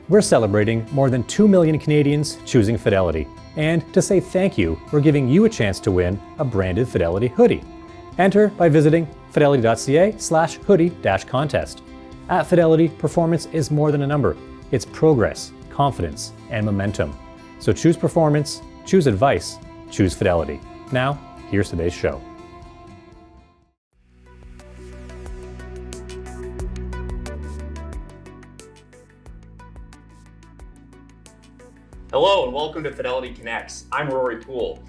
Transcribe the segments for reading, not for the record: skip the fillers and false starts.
We're celebrating more than 2 million Canadians choosing Fidelity. And to say thank you, we're giving you a chance to win a branded Fidelity hoodie. Enter by visiting fidelity.ca/hoodie-contest. At Fidelity, performance is more than a number. It's progress, confidence, and momentum. So choose performance, choose advice, choose Fidelity. Now, here's today's show. Hello and welcome to Fidelity Connects. I'm Rory Poole.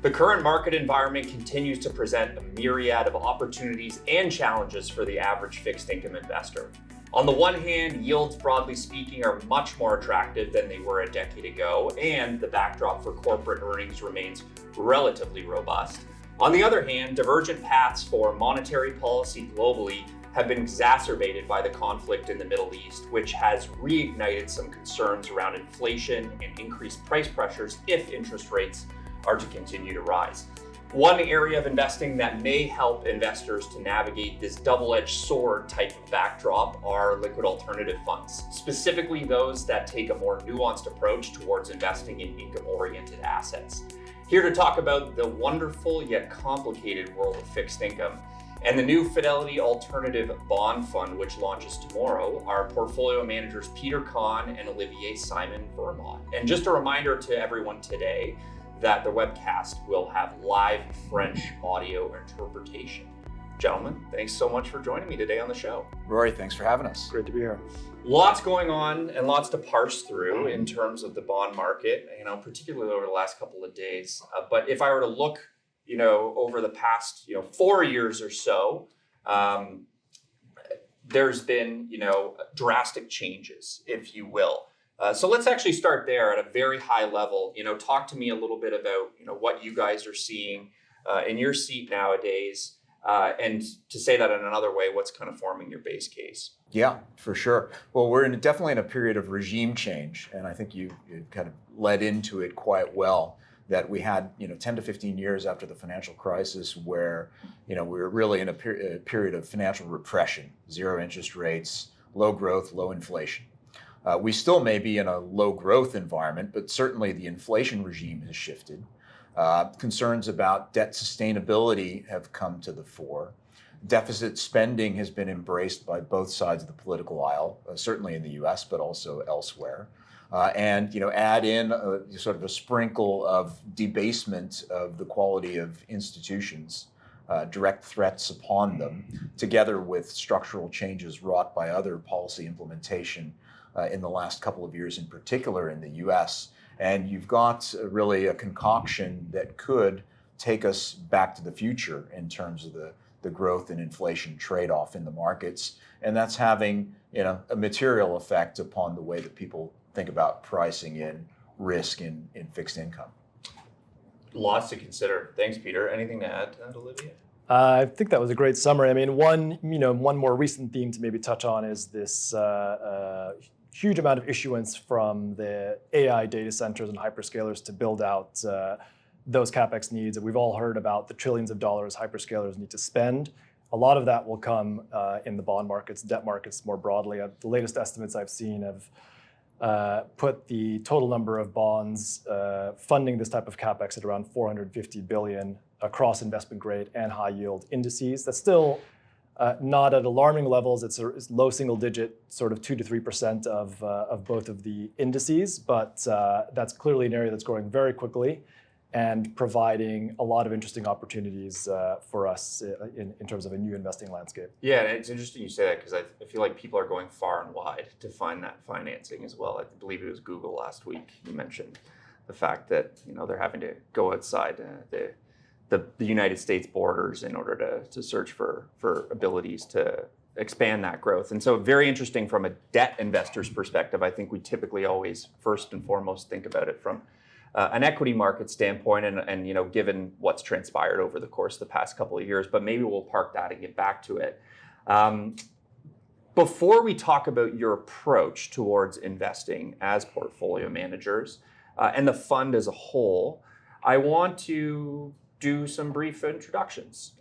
The current market environment continues to present a myriad of opportunities and challenges for the average fixed income investor. On the one hand, yields broadly speaking are much more attractive than they were a decade ago, and the backdrop for corporate earnings remains relatively robust. On the other hand, divergent paths for monetary policy globally have been exacerbated by the conflict in the Middle East, which has reignited some concerns around inflation and increased price pressures if interest rates are to continue to rise. One area of investing that may help investors to navigate this double-edged sword type of backdrop are liquid alternative funds, specifically those that take a more nuanced approach towards investing in income-oriented assets. Here to talk about the wonderful yet complicated world of fixed income and the new Fidelity Alternative Bond Fund, which launches tomorrow, are portfolio managers Peter Kahn and Olivier Simon-Vermot. And just a reminder to everyone today that the webcast will have live French audio interpretation. Gentlemen, thanks so much for joining me today on the show. Rory, thanks for having us. Great to be here. Lots going on and lots to parse through in terms of the bond market, particularly over the last couple of days. But if I were to look over the past, 4 years or so, there's been, drastic changes, if you will. So let's actually start there at a very high level. Talk to me a little bit about, what you guys are seeing in your seat nowadays. And to say that in another way, what's kind of forming your base case? Yeah, for sure. Well, we're definitely in a period of regime change. And I think you kind of led into it quite well. That we had, 10 to 15 years after the financial crisis where, we were really in a period of financial repression, zero interest rates, low growth, low inflation. We still may be in a low growth environment, but certainly the inflation regime has shifted. Concerns about debt sustainability have come to the fore. Deficit spending has been embraced by both sides of the political aisle, certainly in the US, but also elsewhere. And add in sort of a sprinkle of debasement of the quality of institutions, direct threats upon them, together with structural changes wrought by other policy implementation in the last couple of years, in particular in the US. And you've got really a concoction that could take us back to the future in terms of the growth and inflation trade-off in the markets. And that's having a material effect upon the way that people think about pricing in risk in fixed income. Lots to consider. Thanks, Peter. Anything to add to that, Olivia? I think that was a great summary. I mean, one more recent theme to maybe touch on is this huge amount of issuance from the AI data centers and hyperscalers to build out those CapEx needs. And we've all heard about the trillions of dollars hyperscalers need to spend. A lot of that will come in the bond markets, debt markets more broadly. The latest estimates I've seen have put the total number of bonds funding this type of CapEx at around 450 billion across investment grade and high yield indices. That's still not at alarming levels. It's low single digit, sort of 2 to 3% of both of the indices, but that's clearly an area that's growing very quickly and providing a lot of interesting opportunities for us in terms of a new investing landscape. Yeah, and it's interesting you say that because I feel like people are going far and wide to find that financing as well. I believe it was Google last week. You mentioned the fact that they're having to go outside the United States borders in order to search for abilities to expand that growth. And so very interesting from a debt investor's perspective. I think we typically always first and foremost think about it from an equity market standpoint and given what's transpired over the course of the past couple of years, but maybe we'll park that and get back to it. Before we talk about your approach towards investing as portfolio managers and the fund as a whole, I want to do some brief introductions.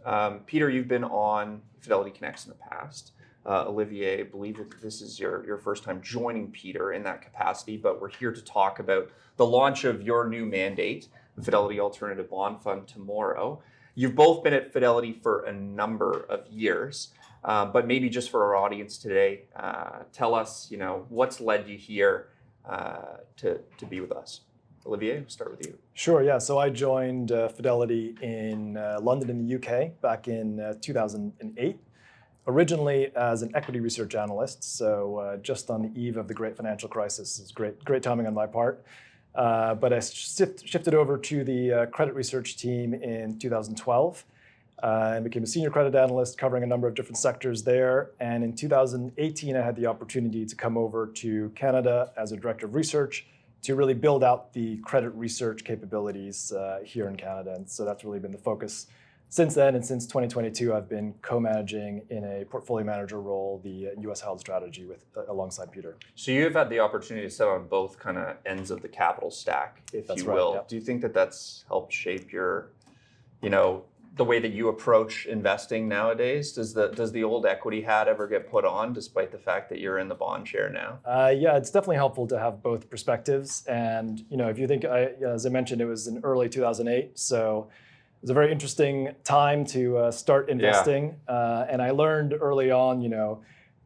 Peter, you've been on Fidelity Connects in the past. Olivier, I believe that this is your first time joining Peter in that capacity, but we're here to talk about the launch of your new mandate, the Fidelity Alternative Bond Fund, tomorrow. You've both been at Fidelity for a number of years, but maybe just for our audience today, tell us, what's led you here to be with us. Olivier, we'll start with you. Sure, yeah. So I joined Fidelity in London in the UK back in 2008. Originally as an equity research analyst, so just on the eve of the great financial crisis. It's great timing on my part. But I shifted over to the credit research team in 2012 and became a senior credit analyst covering a number of different sectors there. And in 2018, I had the opportunity to come over to Canada as a director of research to really build out the credit research capabilities here in Canada. And so that's really been the focus since then. And since 2022, I've been co-managing in a portfolio manager role the US held strategy alongside Peter. So you've had the opportunity to sit on both kind of ends of the capital stack, if That's you right, will. yeah. Do you think that that's helped shape your, the way that you approach investing nowadays? Does the old equity hat ever get put on, despite the fact that you're in the bond chair now? Yeah, it's definitely helpful to have both perspectives. And if you think, as I mentioned, it was in early 2008, so it was a very interesting time to start investing. Yeah. And I learned early on,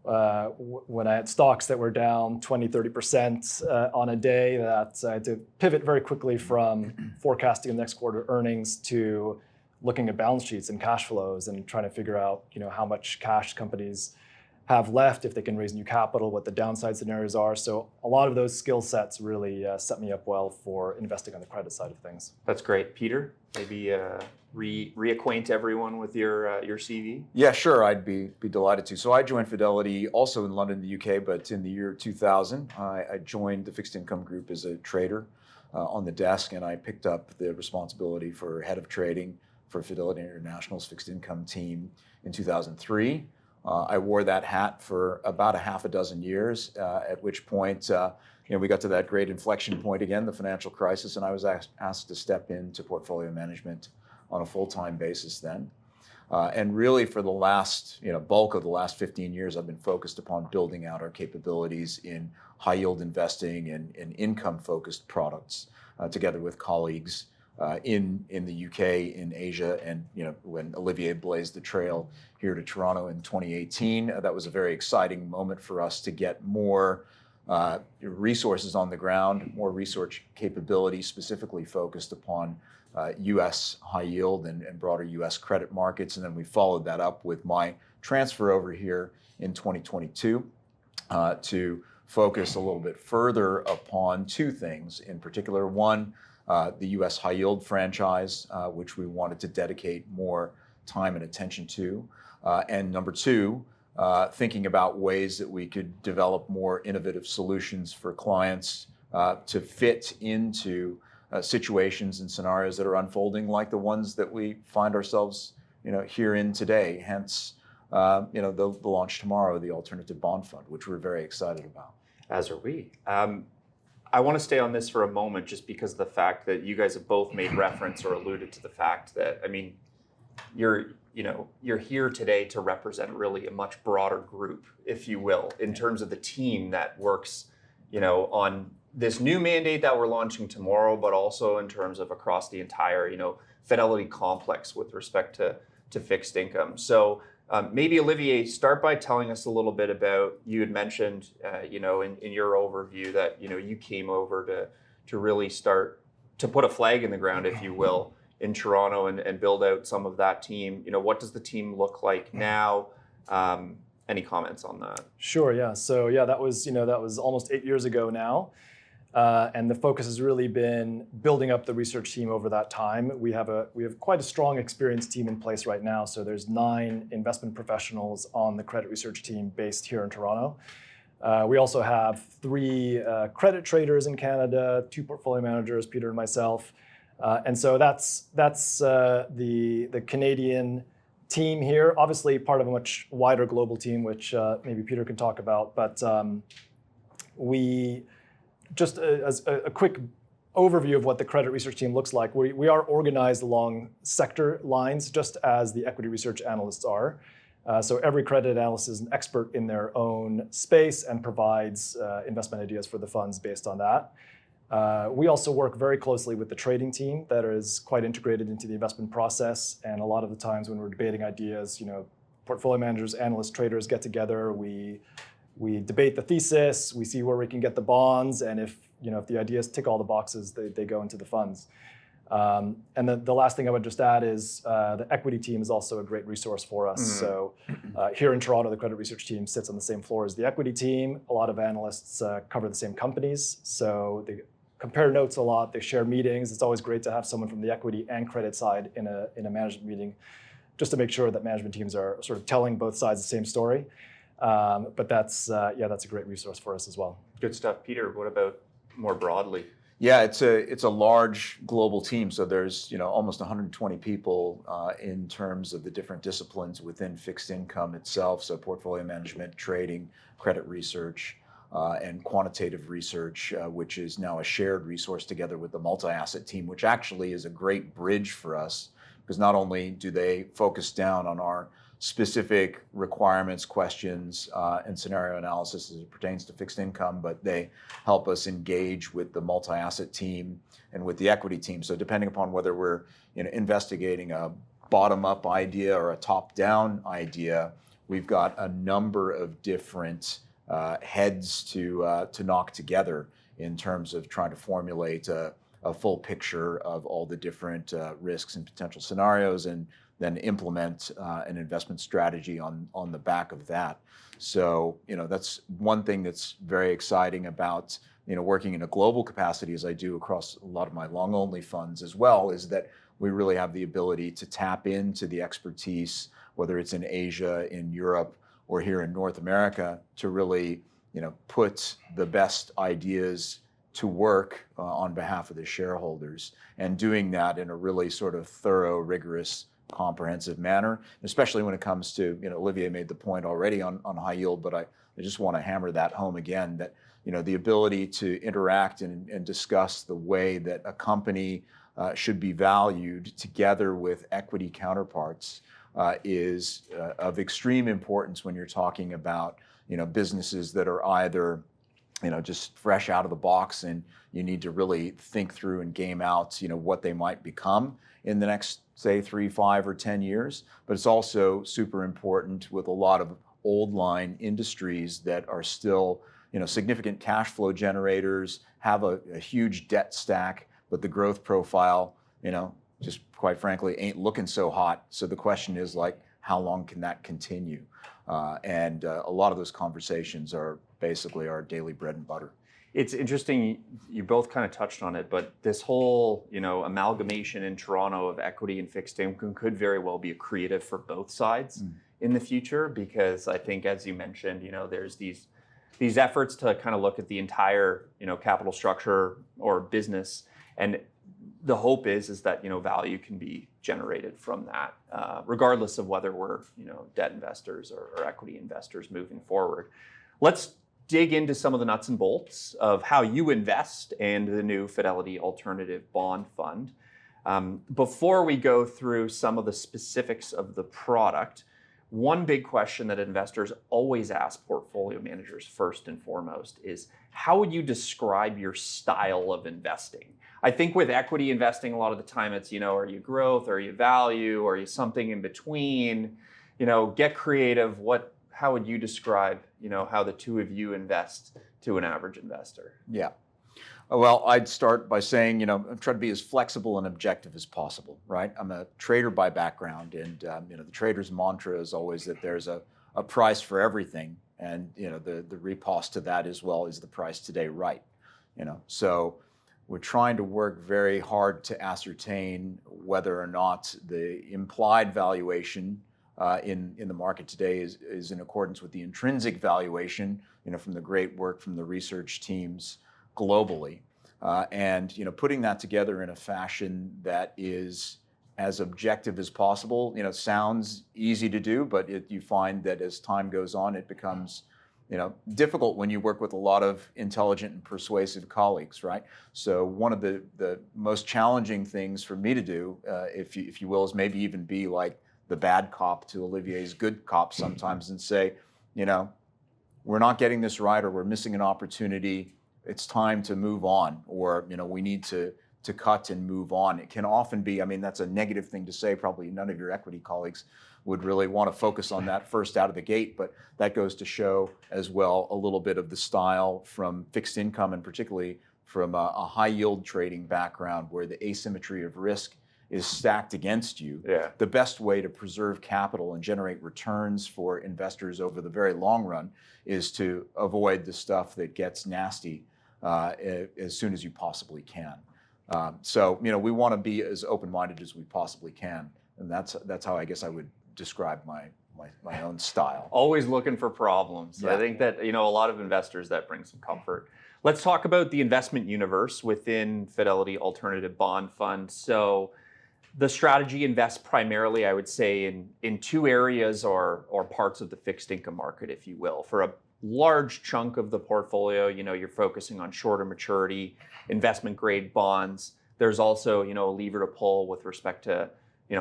when I had stocks that were down 20, 30% on a day, that I had to pivot very quickly from forecasting the next quarter earnings to looking at balance sheets and cash flows and trying to figure out, how much cash companies have left, if they can raise new capital, what the downside scenarios are. So a lot of those skill sets really set me up well for investing on the credit side of things. That's great. Peter, maybe reacquaint everyone with your CV? Yeah, sure. I'd be delighted to. So I joined Fidelity also in London, the UK, but in the year 2000, I joined the fixed income group as a trader on the desk, and I picked up the responsibility for head of trading for Fidelity International's fixed income team in 2003. I wore that hat for about a half a dozen years, at which point we got to that great inflection point again, the financial crisis, and I was asked to step into portfolio management on a full-time basis then. And really for the last, bulk of the last 15 years, I've been focused upon building out our capabilities in high-yield investing and income-focused products together with colleagues in the UK, in Asia, and when Olivier blazed the trail here to Toronto in 2018, that was a very exciting moment for us to get more resources on the ground, more research capability specifically focused upon U.S. high yield and broader U.S. credit markets, and then we followed that up with my transfer over here in 2022 to focus a little bit further upon two things in particular. One, the U.S. high yield franchise, which we wanted to dedicate more time and attention to. And number two, thinking about ways that we could develop more innovative solutions for clients to fit into situations and scenarios that are unfolding like the ones that we find ourselves here in today. Hence, the launch tomorrow of the Alternative Bond Fund, which we're very excited about. As are we. I want to stay on this for a moment just because of the fact that you guys have both made reference or alluded to the fact that, you're here today to represent really a much broader group, if you will, in terms of the team that works, on this new mandate that we're launching tomorrow, but also in terms of across the entire, Fidelity complex with respect to fixed income. So maybe Olivier, start by telling us a little bit about, you had mentioned, in your overview that, you came over to really start to put a flag in the ground, if you will, in Toronto and build out some of that team. What does the team look like now? Any comments on that? Sure, yeah. So yeah, that was almost 8 years ago now. And the focus has really been building up the research team over that time. We have quite a strong experienced team in place right now. So there's 9 investment professionals on the credit research team based here in Toronto. We also have 3 credit traders in Canada, 2 portfolio managers, Peter and myself. And so that's the Canadian team here. Obviously part of a much wider global team, which maybe Peter can talk about. But we just as a quick overview of what the credit research team looks like, we are organized along sector lines, just as the equity research analysts are. So every credit analyst is an expert in their own space and provides investment ideas for the funds based on that. We also work very closely with the trading team that is quite integrated into the investment process. And a lot of the times when we're debating ideas, portfolio managers, analysts, traders get together. We debate the thesis. We see where we can get the bonds, and if the ideas tick all the boxes, they go into the funds. And then the last thing I would just add is the equity team is also a great resource for us. So here in Toronto, the credit research team sits on the same floor as the equity team. A lot of analysts cover the same companies, so they compare notes a lot. They share meetings. It's always great to have someone from the equity and credit side in a management meeting, just to make sure that management teams are sort of telling both sides the same story. But that's a great resource for us as well. Good stuff. Peter, what about more broadly? Yeah, it's a large global team. So there's almost 120 people in terms of the different disciplines within fixed income itself. So portfolio management, trading, credit research, and quantitative research, which is now a shared resource together with the multi-asset team, which actually is a great bridge for us, because not only do they focus down on our specific requirements, questions, and scenario analysis as it pertains to fixed income, but they help us engage with the multi-asset team and with the equity team. So depending upon whether we're investigating a bottom-up idea or a top-down idea, we've got a number of different heads to knock together in terms of trying to formulate a full picture of all the different risks and potential scenarios, and then implement an investment strategy on the back of that. So that's one thing that's very exciting about working in a global capacity, as I do across a lot of my long only funds as well, is that we really have the ability to tap into the expertise, whether it's in Asia, in Europe, or here in North America, to really put the best ideas to work on behalf of the shareholders, and doing that in a really sort of thorough, rigorous, comprehensive manner, especially when it comes to, Olivier made the point already on high yield, but I just want to hammer that home again, that the ability to interact and discuss the way that a company should be valued together with equity counterparts is of extreme importance when you're talking about businesses that are either just fresh out of the box, and you need to really think through and game out what they might become in the next, say, 3, 5, or 10 years. But it's also super important with a lot of old line industries that are still significant cash flow generators, have a huge debt stack, but the growth profile just quite frankly ain't looking so hot. So the question is, how long can that continue? And a lot of those conversations are basically our daily bread and butter. It's interesting, you both kind of touched on it, but this whole, amalgamation in Toronto of equity and fixed income could very well be accretive for both sides in the future, because I think, as you mentioned, there's these efforts to kind of look at the entire, capital structure or business, and the hope is that value can be generated from that, regardless of whether we're debt investors or equity investors moving forward. Let's dig into some of the nuts and bolts of how you invest and the new Fidelity Alternative Bond Fund. Before we go through some of the specifics of the product, one big question that investors always ask portfolio managers first and foremost is, how would you describe your style of investing? I think with equity investing, a lot of the time it's, are you growth, are you value, are you something in between? Get creative. How would you describe, how the two of you invest to an average investor? Yeah. Well, I'd start by saying, I'm trying to be as flexible and objective as possible, right? I'm a trader by background, and the trader's mantra is always that there's a price for everything, and the riposte to that as well is the price today, right? So we're trying to work very hard to ascertain whether or not the implied valuation in the market today is in accordance with the intrinsic valuation, from the great work from the research teams globally, and putting that together in a fashion that is as objective as possible. Sounds easy to do, but you find that as time goes on, it becomes difficult when you work with a lot of intelligent and persuasive colleagues, right? So one of the most challenging things for me to do, if you will, is maybe even be like the bad cop to Olivier's good cop sometimes and say, we're not getting this right, or we're missing an opportunity. It's time to move on, or we need to cut and move on. It can often be, that's a negative thing to say. Probably none of your equity colleagues would really want to focus on that first out of the gate, but that goes to show as well a little bit of the style from fixed income, and particularly from a high yield trading background where the asymmetry of risk is stacked against you. Yeah. The best way to preserve capital and generate returns for investors over the very long run is to avoid the stuff that gets nasty as soon as you possibly can. So we want to be as open-minded as we possibly can, and that's how I guess I would describe my own style. Always looking for problems. Yeah. I think that a lot of investors, that brings some comfort. Let's talk about the investment universe within Fidelity Alternative Bond Fund. So the strategy invests primarily, I would say, in two areas or parts of the fixed income market, if you will. For a large chunk of the portfolio, you're focusing on shorter maturity, investment grade bonds. There's also, a lever to pull with respect to,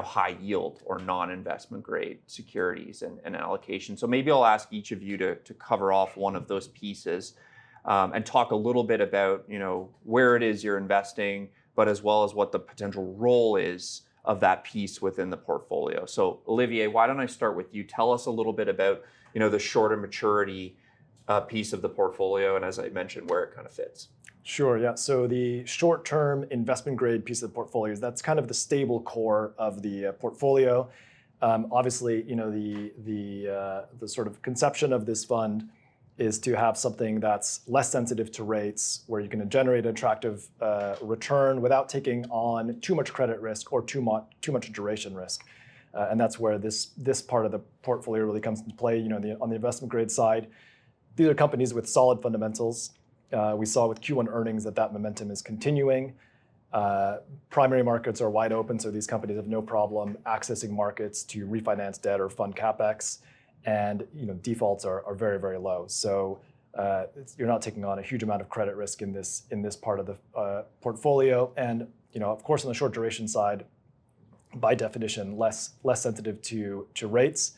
high yield or non-investment grade securities and allocation. So maybe I'll ask each of you to cover off one of those pieces and talk a little bit about, where it is you're investing, but as well as what the potential role is of that piece within the portfolio. So Olivier, why don't I start with you? Tell us a little bit about, the shorter maturity piece of the portfolio, and as I mentioned, where it kind of fits. Sure, yeah. So the short-term investment grade piece of the portfolio, that's kind of the stable core of the portfolio. Obviously, the sort of conception of this fund is to have something that's less sensitive to rates, where you can generate an attractive return without taking on too much credit risk or too much duration risk. And that's where this part of the portfolio really comes into play. On the investment grade side, these are companies with solid fundamentals. We saw with Q1 earnings that momentum is continuing. Primary markets are wide open, so these companies have no problem accessing markets to refinance debt or fund capex, and defaults are very, very low. So you're not taking on a huge amount of credit risk in this part of the portfolio, and of course on the short duration side, by definition, less sensitive to rates.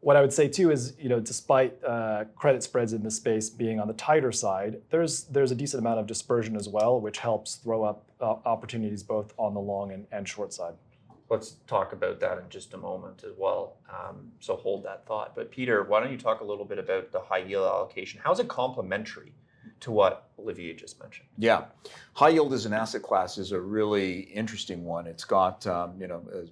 What I would say too is, despite credit spreads in this space being on the tighter side, there's a decent amount of dispersion as well, which helps throw up opportunities both on the long and short side. Let's talk about that in just a moment as well. So hold that thought. But Peter, why don't you talk a little bit about the high yield allocation? How's it complementary to what Olivier just mentioned? Yeah, high yield as an asset class is a really interesting one. It's got a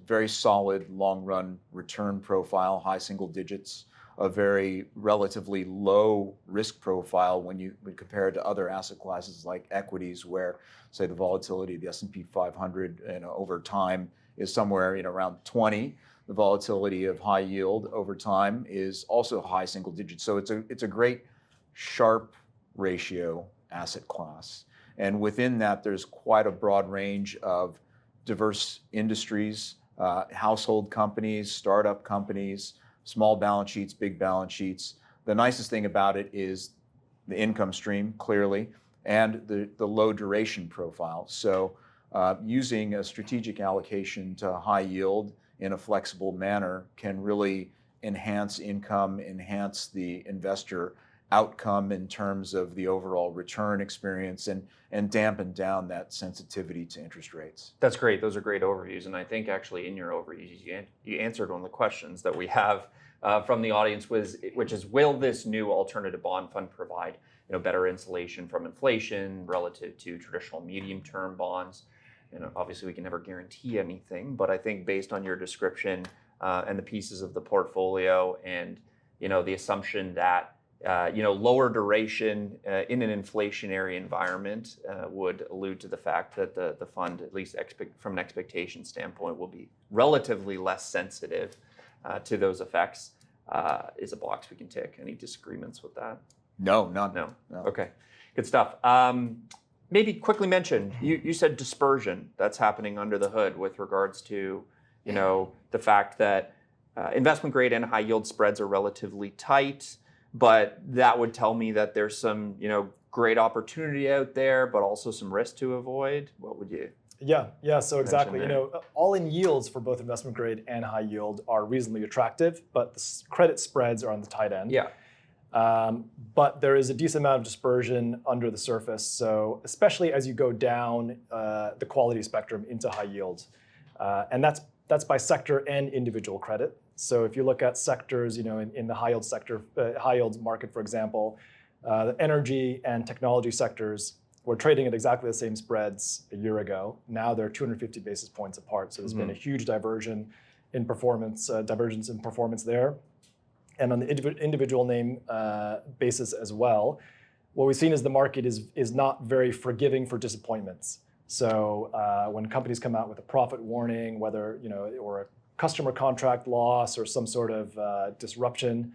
very solid long run return profile, high single digits, a very relatively low risk profile when you compare it to other asset classes like equities, where say the volatility of the S&P 500 over time is somewhere around 20. The volatility of high yield over time is also high single digits. So it's a great sharp ratio asset class. And within that, there's quite a broad range of diverse industries, household companies, startup companies, small balance sheets, big balance sheets. The nicest thing about it is the income stream, clearly, and the low duration profile. So using a strategic allocation to high yield in a flexible manner can really enhance income, enhance the investor outcome in terms of the overall return experience, and dampen down that sensitivity to interest rates. That's great. Those are great overviews. And I think actually in your overviews, you answered one of the questions that we have from the audience, which is, will this new alternative bond fund provide better insulation from inflation relative to traditional medium-term bonds? Obviously we can never guarantee anything, but I think based on your description and the pieces of the portfolio and the assumption that lower duration in an inflationary environment would allude to the fact that the fund, at least from an expectation standpoint, will be relatively less sensitive to those effects, is a box we can tick. Any disagreements with that? No, none. No. Okay, good stuff. Maybe quickly mention, you said dispersion that's happening under the hood with regards to the fact that investment grade and high yield spreads are relatively tight. But that would tell me that there's some, great opportunity out there, but also some risk to avoid. What would you? Yeah. So exactly, there. all-in yields for both investment grade and high yield are reasonably attractive, but the credit spreads are on the tight end. Yeah. But there is a decent amount of dispersion under the surface. So especially as you go down the quality spectrum into high yield, and that's by sector and individual credit. So if you look at sectors, in the high yield sector, high yield market, for example, the energy and technology sectors were trading at exactly the same spreads a year ago. Now they're 250 basis points apart. So there's been a huge divergence in performance there. And on the individual name basis as well, what we've seen is the market is not very forgiving for disappointments. So when companies come out with a profit warning, whether or a customer contract loss or some sort of disruption,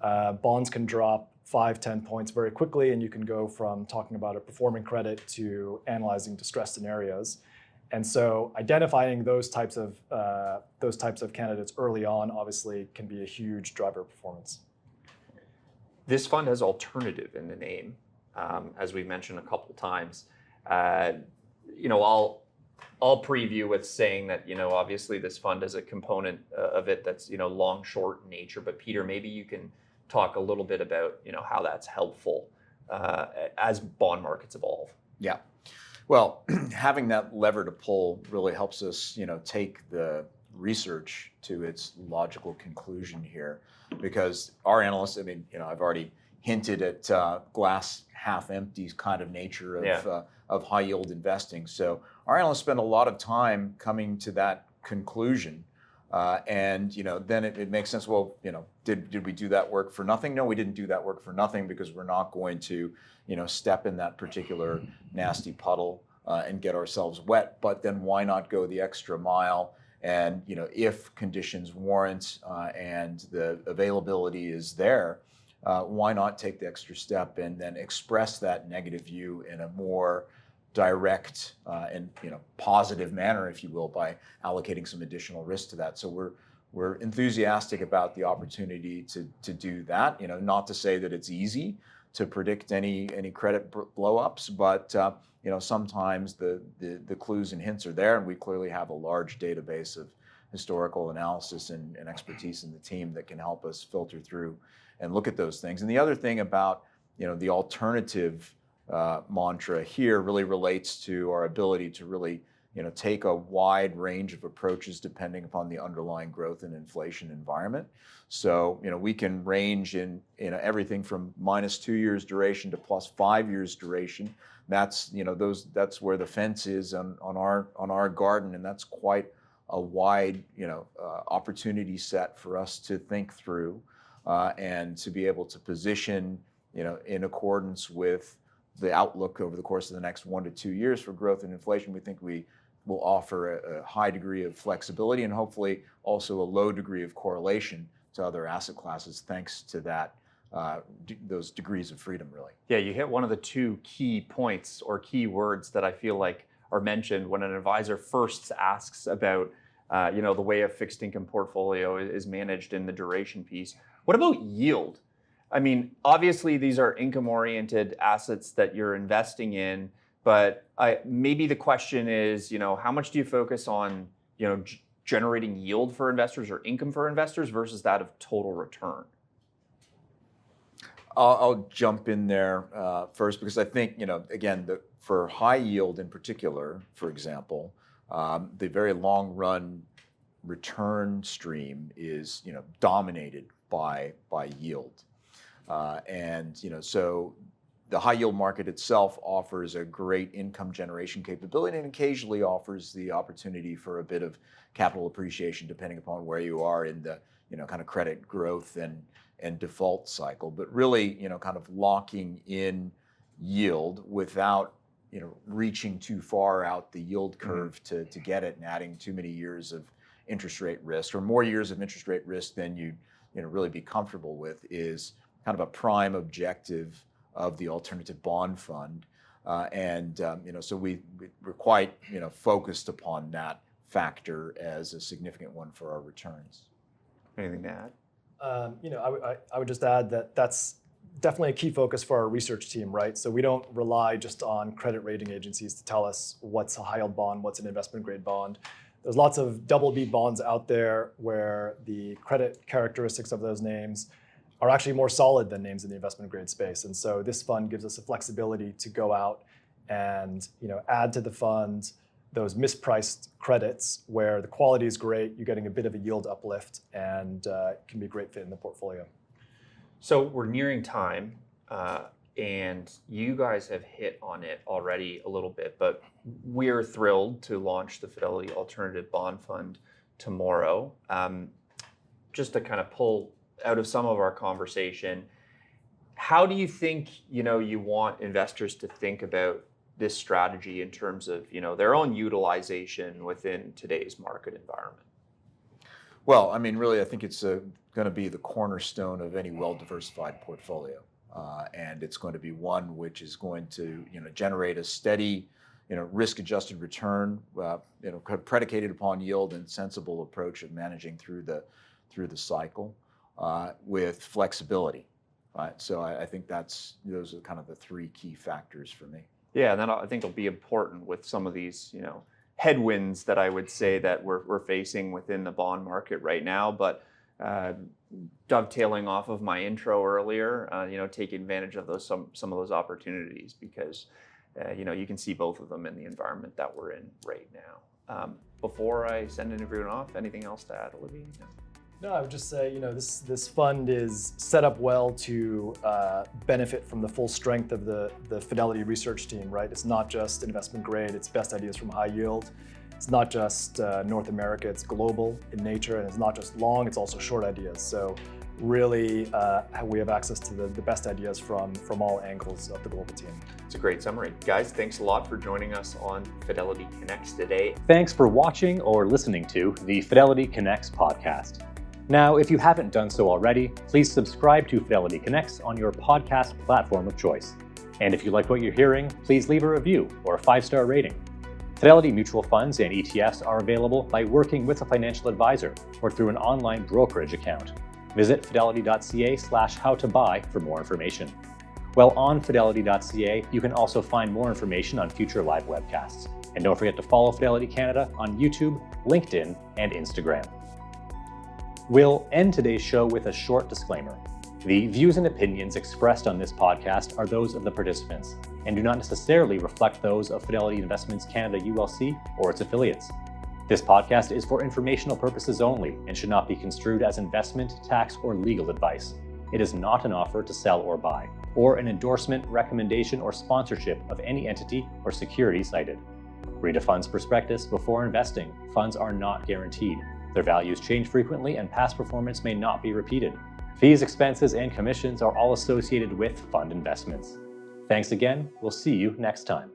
bonds can drop 5-10 points very quickly, and you can go from talking about a performing credit to analyzing distress scenarios. And so identifying those types of candidates early on obviously can be a huge driver of performance. This fund has alternative in the name, as we've mentioned a couple of times. I'll preview with saying that obviously this fund has a component of it that's long short in nature. But Peter, maybe you can talk a little bit about how that's helpful as bond markets evolve. Yeah. Well, having that lever to pull really helps us, take the research to its logical conclusion here, because our analysts, I've already hinted at glass half empty kind of nature of high yield investing. So our analysts spend a lot of time coming to that conclusion. And then it makes sense. Well, did we do that work for nothing? No, we didn't do that work for nothing, because we're not going to, step in that particular nasty puddle and get ourselves wet. But then why not go the extra mile? And if conditions warrant and the availability is there, why not take the extra step and then express that negative view in a more direct and positive manner, if you will, by allocating some additional risk to that. So we're enthusiastic about the opportunity to do that. Not to say that it's easy to predict any credit blow-ups, but sometimes the clues and hints are there, and we clearly have a large database of historical analysis and expertise in the team that can help us filter through and look at those things. And the other thing about the alternative mantra here really relates to our ability to really take a wide range of approaches depending upon the underlying growth and inflation environment. So we can range in everything from -2 years duration to +5 years duration. That's that's where the fence is on our garden, and that's quite a wide opportunity set for us to think through and to be able to position in accordance with the outlook over the course of the next 1 to 2 years for growth and inflation. We think we will offer a high degree of flexibility and hopefully also a low degree of correlation to other asset classes, thanks to that those degrees of freedom, really. Yeah, you hit one of the two key points or key words that I feel like are mentioned when an advisor first asks about the way a fixed income portfolio is managed in the duration piece. What about yield? Obviously these are income-oriented assets that you're investing in, but maybe the question is, how much do you focus on, generating yield for investors or income for investors versus that of total return? I'll jump in there first, because I think, again, for high yield in particular, for example, the very long run return stream is, dominated by yield. So the high yield market itself offers a great income generation capability and occasionally offers the opportunity for a bit of capital appreciation depending upon where you are in the kind of credit growth and default cycle. But really, kind of locking in yield without reaching too far out the yield curve to get it and adding too many years of interest rate risk or more years of interest rate risk than you'd really be comfortable with is kind of a prime objective of the Alternative Bond Fund. So we're quite focused upon that factor as a significant one for our returns. Anything to add? I would just add that that's definitely a key focus for our research team, right? So we don't rely just on credit rating agencies to tell us what's a high yield bond, what's an investment grade bond. There's lots of BB bonds out there where the credit characteristics of those names are actually more solid than names in the investment grade space. And so this fund gives us the flexibility to go out and add to the fund those mispriced credits where the quality is great, you're getting a bit of a yield uplift, and it can be a great fit in the portfolio. So we're nearing time, and you guys have hit on it already a little bit, but we're thrilled to launch the Fidelity Alternative Bond Fund tomorrow. Just to kind of pull out of some of our conversation, how do you think you want investors to think about this strategy in terms of their own utilization within today's market environment? Well, I mean, really, I think it's going to be the cornerstone of any well-diversified portfolio, and it's going to be one which is going to generate a steady, risk-adjusted return, predicated upon yield and sensible approach of managing through the cycle with flexibility. Right. So I think those are kind of the three key factors for me. Yeah, and then I think it'll be important with some of these, headwinds that I would say that we're facing within the bond market right now. But dovetailing off of my intro earlier, taking advantage of some of those opportunities because, you can see both of them in the environment that we're in right now. Before I send everyone off, anything else to add, Olivier? No, I would just say, this fund is set up well to benefit from the full strength of the Fidelity research team, right? It's not just investment grade, it's best ideas from high yield. It's not just North America, it's global in nature, and it's not just long, it's also short ideas. So really, we have access to the best ideas from all angles of the global team. It's a great summary. Guys, thanks a lot for joining us on Fidelity Connects today. Thanks for watching or listening to the Fidelity Connects podcast. Now, if you haven't done so already, please subscribe to Fidelity Connects on your podcast platform of choice. And if you like what you're hearing, please leave a review or a 5-star rating. Fidelity mutual funds and ETFs are available by working with a financial advisor or through an online brokerage account. Visit fidelity.ca/howtobuy for more information. While on fidelity.ca, you can also find more information on future live webcasts. And don't forget to follow Fidelity Canada on YouTube, LinkedIn, and Instagram. We'll end today's show with a short disclaimer. The views and opinions expressed on this podcast are those of the participants and do not necessarily reflect those of Fidelity Investments Canada ULC or its affiliates. This podcast is for informational purposes only and should not be construed as investment, tax, or legal advice. It is not an offer to sell or buy, or an endorsement, recommendation, or sponsorship of any entity or security cited. Read a fund's prospectus before investing. Funds are not guaranteed. Their values change frequently and past performance may not be repeated. Fees, expenses, and commissions are all associated with fund investments. Thanks again. We'll see you next time.